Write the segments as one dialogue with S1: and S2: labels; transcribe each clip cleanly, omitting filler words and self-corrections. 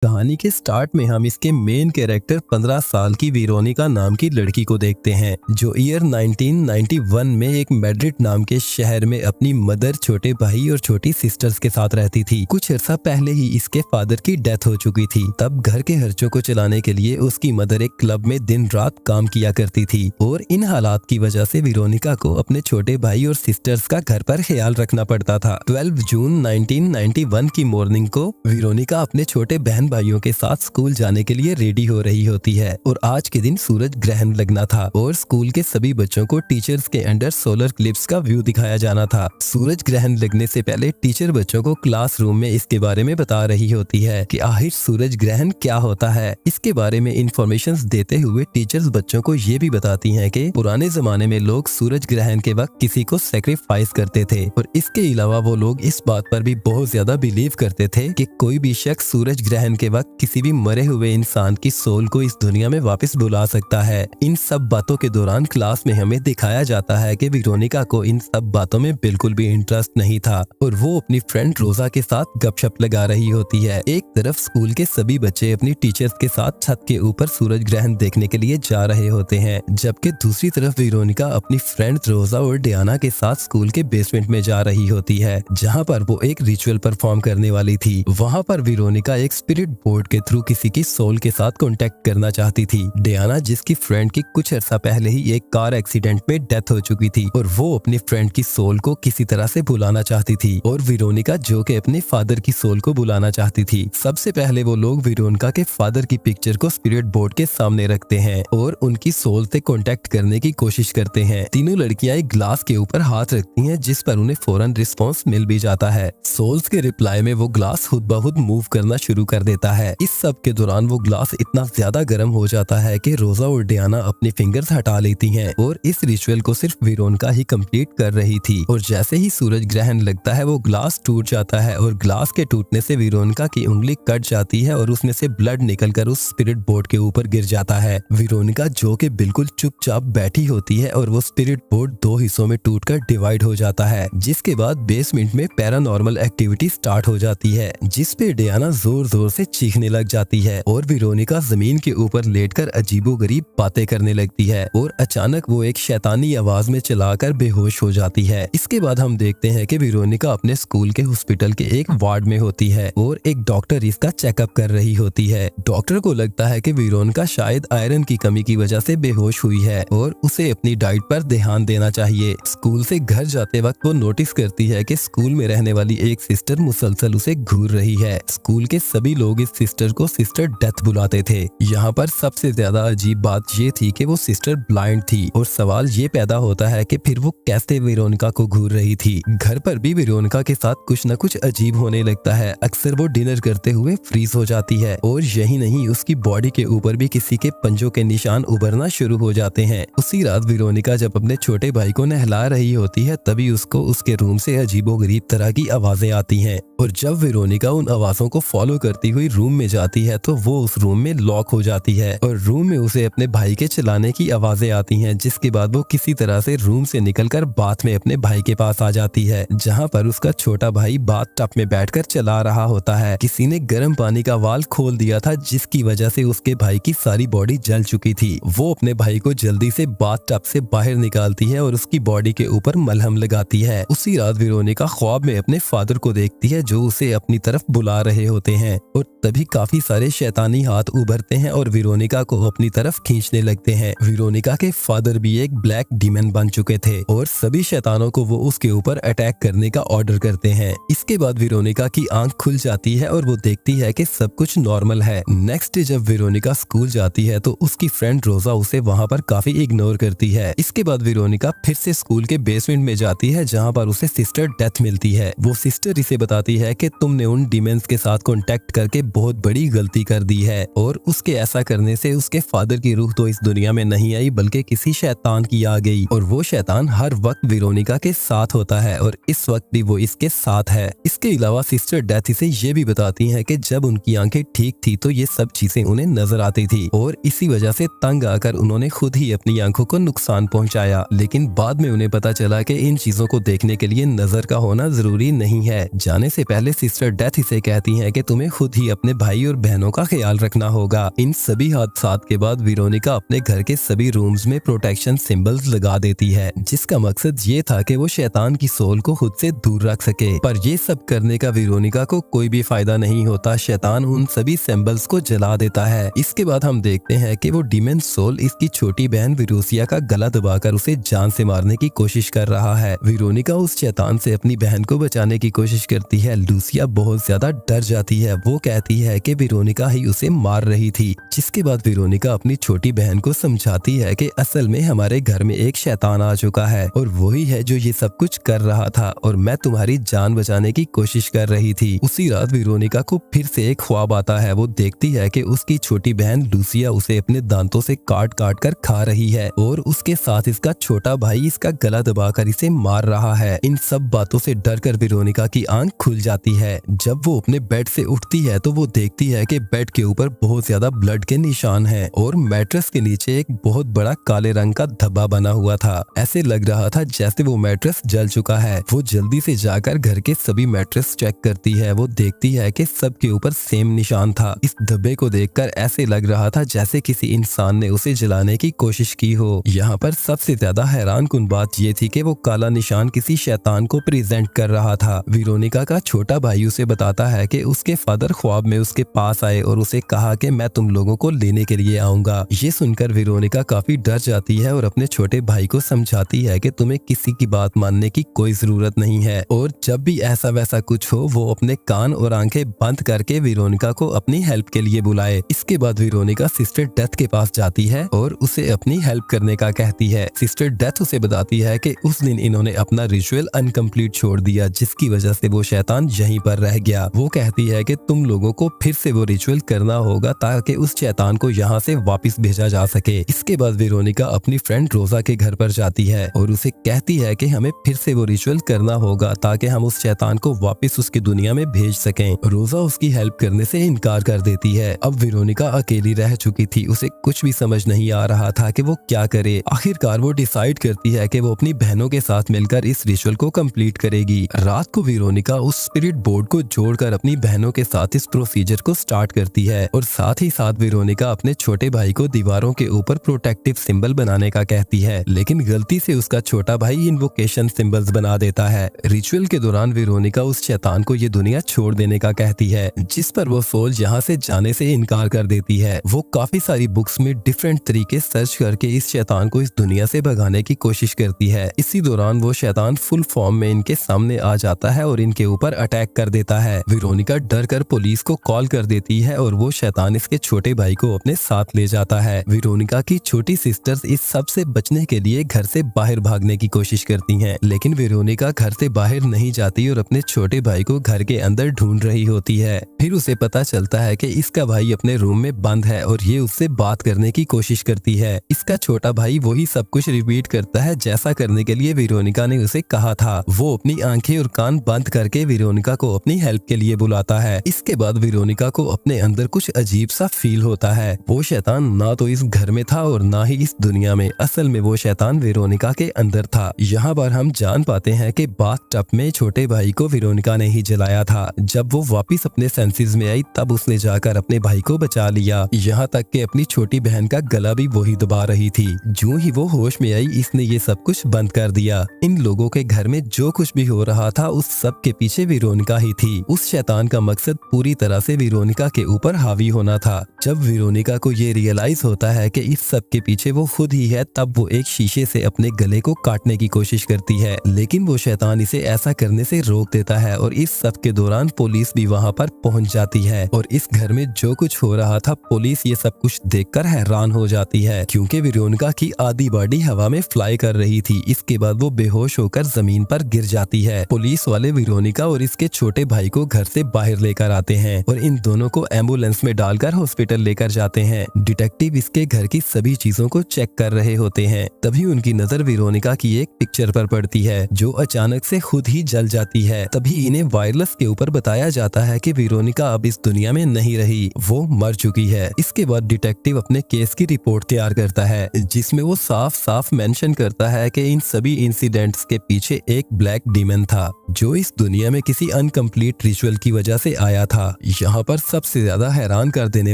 S1: कहानी के स्टार्ट में हम इसके मेन कैरेक्टर 15 साल की वेरोनिका नाम की लड़की को देखते हैं जो ईयर 1991 में एक मैड्रिड नाम के शहर में अपनी मदर, छोटे भाई और छोटी सिस्टर्स के साथ रहती थी। कुछ अर्सा पहले ही इसके फादर की डेथ हो चुकी थी। तब घर के खर्चों को चलाने के लिए उसकी मदर एक क्लब में दिन रात काम किया करती थी और इन हालात की वजह से वेरोनिका को अपने छोटे भाई और सिस्टर्स का घर पर ख्याल रखना पड़ता था। 12 जून 1991 की मॉर्निंग को वेरोनिका अपने छोटे बहन भाइयों के साथ स्कूल जाने के लिए रेडी हो रही होती है और आज के दिन सूरज ग्रहण लगना था और स्कूल के सभी बच्चों को टीचर्स के अंडर सोलर क्लिप्स का व्यू दिखाया जाना था। सूरज ग्रहण लगने से पहले टीचर बच्चों को क्लासरूम में इसके बारे में बता रही होती है कि आखिर सूरज ग्रहण क्या होता है। इसके बारे में इंफॉर्मेशन देते हुए टीचर्स बच्चों को ये भी बताती हैं कि पुराने जमाने में लोग सूरज ग्रहण के वक्त किसी को सेक्रीफाइस करते थे और इसके अलावा वो लोग इस बात पर भी बहुत ज्यादा बिलीव करते थे कि कोई भी शख्स सूरज ग्रहण के वक्त किसी भी मरे हुए इंसान की सोल को इस दुनिया में वापस बुला सकता है। इन सब बातों के दौरान क्लास में हमें दिखाया जाता है कि वेरोनिका को इन सब बातों में बिल्कुल भी इंटरेस्ट नहीं था और वो अपनी फ्रेंड रोजा के साथ गपशप लगा रही होती है। एक तरफ स्कूल के सभी बच्चे अपनी टीचर्स के साथ छत के ऊपर सूरज ग्रहण देखने के लिए जा रहे होते हैं, जबकि दूसरी तरफ वेरोनिका अपनी फ्रेंड रोजा और डियाना के साथ स्कूल के बेसमेंट में जा रही होती है जहाँ पर वो एक रिचुअल परफॉर्म करने वाली थी। वहाँ पर वेरोनिका एक स्पिरिट बोर्ड के थ्रू किसी की सोल के साथ कांटेक्ट करना चाहती थी। डियाना, जिसकी फ्रेंड की कुछ अर्सा पहले ही एक कार एक्सीडेंट में डेथ हो चुकी थी और वो अपनी फ्रेंड की सोल को किसी तरह से बुलाना चाहती थी, और वेरोनिका जो कि अपने फादर की सोल को बुलाना चाहती थी। सबसे पहले वो लोग वेरोनिका के फादर की पिक्चर को स्पिरिट बोर्ड के सामने रखते हैं और उनकी सोल से कांटेक्ट करने की कोशिश करते हैं। तीनों लड़कियां एक ग्लास के ऊपर हाथ रखती हैं जिस पर उन्हें फौरन रिस्पॉन्स मिल भी जाता है। सोल्स के रिप्लाई में वो ग्लास खुद ब खुद मूव करना शुरू कर देता है। इस सब के दौरान वो ग्लास इतना ज्यादा गर्म हो जाता है कि रोजा और डियाना अपनी फिंगर्स हटा लेती हैं और इस रिचुअल को सिर्फ वेरोनिका ही कंप्लीट कर रही थी। और जैसे ही सूरज ग्रहण लगता है वो ग्लास टूट जाता है और ग्लास के टूटने से वेरोनिका की उंगली कट जाती है और उसमें से ब्लड निकलकर उस स्पिरिट बोर्ड के ऊपर गिर जाता है। वेरोनिका जो कि बिल्कुल चुपचाप बैठी होती है और वो स्पिरिट बोर्ड दो हिस्सों में टूटकर डिवाइड हो जाता है, जिसके बाद बेसमेंट में पैरानॉर्मल एक्टिविटी स्टार्ट हो जाती है जिस पे डियाना जोर जोर से चीखने लग जाती है और वेरोनिका जमीन के ऊपर लेटकर अजीबोगरीब बातें करने लगती है और अचानक वो एक शैतानी आवाज में चलाकर बेहोश हो जाती है। इसके बाद हम देखते हैं कि वेरोनिका अपने स्कूल के हॉस्पिटल के एक वार्ड में होती है और एक डॉक्टर इसका चेकअप कर रही होती है। डॉक्टर को लगता है कि वेरोनिका शायद आयरन की कमी की वजह से बेहोश हुई है और उसे अपनी डाइट पर ध्यान देना चाहिए। स्कूल से घर जाते वक्त वो नोटिस करती है कि स्कूल में रहने वाली एक सिस्टर मुसलसल उसे घूर रही है। स्कूल के सभी लोग इस सिस्टर को सिस्टर डेथ बुलाते थे। यहाँ पर सबसे ज्यादा अजीब बात ये थी कि वो सिस्टर ब्लाइंड थी और सवाल ये पैदा होता है कि फिर वो कैसे वेरोनिका को घूर रही थी। घर पर भी वेरोनिका के साथ कुछ न कुछ अजीब होने लगता है। अक्सर वो डिनर करते हुए फ्रीज हो जाती है और यही नहीं, उसकी बॉडी के ऊपर भी किसी के पंजों के निशान उभरना शुरू हो जाते हैं। उसी रात वेरोनिका जब अपने छोटे भाई को नहला रही होती है तभी उसको उसके रूम से अजीबोगरीब तरह की आवाजें आती हैं और जब वेरोनिका उन आवाजों को फॉलो करती हुई रूम में जाती है तो वो उस रूम में लॉक हो जाती है और रूम में उसे अपने भाई के चिल्लाने की आवाजें आती हैं, जिसके बाद वो किसी तरह से रूम से निकलकर बाथ में अपने भाई के पास आ जाती है जहां पर उसका छोटा भाई बाथ टब में बैठकर चला रहा होता है। किसी ने गर्म पानी का वाल्व खोल दिया था जिसकी वजह से उसके भाई की सारी बॉडी जल चुकी थी। वो अपने भाई को जल्दी से बाथ टब से बाहर निकालती है और उसकी बॉडी के ऊपर मलहम लगाती है। उसी रात वेरोनिका ख्वाब में अपने फादर को देखती है जो उसे अपनी तरफ बुला रहे होते हैं और तभी काफी सारे शैतानी हाथ उभरते हैं और वेरोनिका को अपनी तरफ खींचने लगते हैं। वेरोनिका के फादर भी एक ब्लैक डीमन बन चुके थे और सभी शैतानों को वो उसके ऊपर अटैक करने का ऑर्डर करते हैं। इसके बाद वेरोनिका की आंख खुल जाती है और वो देखती है कि सब कुछ नॉर्मल है। नेक्स्ट डे जब वेरोनिका स्कूल जाती है तो उसकी फ्रेंड रोजा उसे वहाँ पर काफी इग्नोर करती है। इसके बाद वेरोनिका फिर से स्कूल के बेसमेंट में जाती है जहाँ पर उसे सिस्टर डेथ मिलती है। वो सिस्टर इसे बताती है कि तुमने उन डीमंस के साथ कांटेक्ट करके बहुत बड़ी गलती कर दी है और उसके ऐसा करने से उसके फादर की रूह तो इस दुनिया में नहीं आई बल्कि किसी शैतान की आ गई और वो शैतान हर वक्त वेरोनिका के साथ होता है और इस वक्त भी वो इसके साथ है। इसके अलावा सिस्टर डेथ इसे ये भी बताती है कि जब उनकी आंखें ठीक थी तो ये सब चीजें उन्हें नजर आती थी और इसी वजह से तंग आकर उन्होंने खुद ही अपनी आंखों को नुकसान पहुंचाया। लेकिन बाद में उन्हें पता चला कि इन चीजों को देखने के लिए नजर का होना जरूरी नहीं है। जाने से पहले सिस्टर डेथ इसे कहती है कि तुम्हें खुद ही अपने भाई और बहनों का ख्याल रखना होगा। इन सभी हादसात के बाद वेरोनिका अपने घर के सभी रूम्स में प्रोटेक्शन सिंबल्स लगा देती है, जिसका मकसद ये था कि वो शैतान की सोल को खुद से दूर रख सके। पर ये सब करने का वेरोनिका को कोई भी फायदा नहीं होता। शैतान उन सभी सिंबल्स को जला देता है। इसके बाद हम देखते हैं कि वो डीमन सोल इसकी छोटी बहन विरोसिया का गला दबाकर उसे जान से मारने की कोशिश कर रहा है। वेरोनिका उस शैतान से अपनी बहन को बचाने की कोशिश करती है। लूसिया बहुत ज्यादा डर जाती है। वो कहती है कि वेरोनिका ही उसे मार रही थी। जिसके बाद वेरोनिका अपनी छोटी बहन को समझाती है कि असल में हमारे घर में एक शैतान आ चुका है और वही है जो ये सब कुछ कर रहा था और मैं तुम्हारी जान बचाने की कोशिश कर रही थी। उसी रात वेरोनिका को फिर से एक ख्वाब आता है। वो देखती है कि उसकी छोटी बहन लूसिया उसे अपने दांतों से काट काट कर खा रही है और उसके साथ इसका छोटा भाई इसका गला दबाकर इसे मार रहा है। इन सब बातों से डरकर वेरोनिका की आंख खुल जाती है। जब वो अपने बेड से उठती है तो वो देखती है कि बेड के ऊपर बहुत ज्यादा ब्लड के निशान हैं और मैट्रेस के नीचे एक बहुत बड़ा काले रंग का धब्बा बना हुआ था। ऐसे लग रहा था जैसे वो मैट्रेस जल चुका है। वो जल्दी से जाकर घर के सभी मैट्रेस चेक करती है। वो देखती है कि सबके ऊपर सेम निशान था। इस धब्बे को देखकर ऐसे लग रहा था जैसे किसी इंसान ने उसे जलाने की कोशिश की हो। यहाँ पर सबसे ज्यादा हैरान कुन बात ये थी कि वो काला निशान किसी शैतान को प्रेजेंट कर रहा था। वेरोनिका का छोटा भाई उसे बताता है कि उसके फादर ख्वाब में उसके पास आए और उसे कहा कि मैं तुम लोगों को लेने के लिए आऊंगा। ये सुनकर वेरोनिका काफी डर जाती है और अपने छोटे भाई को समझाती है कि तुम्हें किसी की बात मानने की कोई जरूरत नहीं है और जब भी ऐसा वैसा कुछ हो वो अपने कान और आंखें बंद करके वेरोनिका को अपनी हेल्प के लिए बुलाए। इसके बाद वेरोनिका सिस्टर डेथ के पास जाती है और उसे अपनी हेल्प करने का कहती है। सिस्टर डेथ उसे बताती है कि उस दिन इन्होंने अपना रिचुअल अनकम्प्लीट छोड़ दिया, जिसकी वजह से वो शैतान यहीं पर रह गया। वो कहती है कि तुम लोगों को फिर से वो रिचुअल करना होगा ताकि उस शैतान को यहाँ से वापस भेजा जा सके। इसके बाद वेरोनिका अपनी फ्रेंड रोजा के घर पर जाती है और उसे कहती है कि हमें फिर से वो रिचुअल करना होगा ताकि हम उस शैतान को वापस उसकी दुनिया में भेज सकें। रोजा उसकी हेल्प करने से इनकार कर देती है। अब वेरोनिका अकेली रह चुकी थी। उसे कुछ भी समझ नहीं आ रहा था कि वो क्या करे। आखिरकार वो डिसाइड करती है कि वो अपनी बहनों के साथ मिलकर इस रिचुअल को कंप्लीट करेगी। रात को वेरोनिका उस स्पिरिट बोर्ड को जोड़कर अपनी बहनों के साथ इस प्रोसीजर को स्टार्ट करती है और साथ ही साथ वेरोनिका अपने छोटे भाई को दीवारों के ऊपर प्रोटेक्टिव सिंबल बनाने का कहती है, लेकिन गलती से उसका छोटा भाई इन्वोकेशन सिंबल्स बना देता है। रिचुअल के दौरान वेरोनिका उस शैतान को ये दुनिया छोड़ देने का कहती है, जिस पर वो सोल यहाँ से जाने से इनकार कर देती है। वो काफी सारी बुक्स में डिफरेंट तरीके सर्च करके इस शैतान को इस दुनिया से भगाने की कोशिश करती है। इसी दौरान वो शैतान फुल फॉर्म में इनके सामने आ जाता है और इनके ऊपर अटैक कर देता है। वेरोनिका डर कर पुलिस को कॉल कर देती है और वो शैतान इसके छोटे भाई को अपने साथ ले जाता है। वेरोनिका की छोटी सिस्टर्स इस सब से बचने के लिए घर से बाहर भागने की कोशिश करती हैं, लेकिन वेरोनिका घर से बाहर नहीं जाती और अपने छोटे भाई को घर के अंदर ढूंढ रही होती है। फिर उसे पता चलता है कि इसका भाई अपने रूम में बंद है और ये उससे बात करने की कोशिश करती है। इसका छोटा भाई वही सब कुछ रिपीट करता है जैसा करने के लिए वेरोनिका ने उसे कहा था। वो अपनी आंखें और कान बंद करके वेरोनिका को अपनी हेल्प के लिए बुलाता है। इसके बाद वेरोनिका को अपने अंदर कुछ अजीब सा फील होता है। वो शैतान ना तो इस घर में था और ना ही इस दुनिया में। असल में वो शैतान वेरोनिका के अंदर था। यहाँ पर हम जान पाते हैं कि बाथटब में छोटे भाई को वेरोनिका ने ही जलाया था। जब वो वापस अपने सेंसेस में आई तब उसने जाकर अपने भाई को बचा लिया। यहाँ तक कि अपनी छोटी बहन का गला भी वही दबा रही थी। जो ही वो होश में आई इसने ये सब कुछ बंद कर दिया। इन लोगों के घर में जो कुछ भी हो रहा था उस सब के पीछे वेरोनिका ही थी। उस शैतान का मकसद पूरी तरह से वेरोनिका के ऊपर हावी होना था। जब वेरोनिका को ये रियलाइज होता है कि इस सब के पीछे वो खुद ही है, तब वो एक शीशे से अपने गले को काटने की कोशिश करती है, लेकिन वो शैतान इसे ऐसा करने से रोक देता है और इस सब के दौरान पुलिस भी वहाँ पर पहुँच जाती है और इस घर में जो कुछ हो रहा था पुलिस ये सब कुछ देखकर हैरान हो जाती है, क्योंकि वेरोनिका की आधी बॉडी हवा में फ्लाई कर रही थी। इसके बाद वो बेहोश होकर जमीन पर गिर जाती है। पुलिस वाले वेरोनिका और इसके छोटे भाई को घर से बाहर लेकर आते हैं और इन दोनों को एम्बुलेंस में डालकर हॉस्पिटल लेकर जाते हैं। डिटेक्टिव इसके घर की सभी चीजों को चेक कर रहे होते हैं। तभी उनकी नजर वेरोनिका की एक पिक्चर पर पड़ती है जो अचानक से खुद ही जल जाती है। तभी इन्हें वायरलेस के ऊपर बताया जाता है कि वेरोनिका अब इस दुनिया में नहीं रही, वो मर चुकी है। इसके बाद डिटेक्टिव अपने केस की रिपोर्ट तैयार करता है जिसमें वो साफ साफ मेंशन करता है कि इन सभी इंसिडेंट्स के पीछे एक ब्लैक डीमन था जो इस दुनिया में किसी अनकम्प्लीट रिचुअल की वजह से आया था। यहाँ पर सबसे ज्यादा हैरान कर देने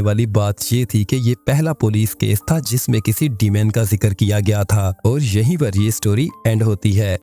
S1: वाली बात ये थी कि ये पहला पुलिस केस था जिसमें किसी डीमन का जिक्र किया गया था और यहीं पर ये स्टोरी एंड होती है।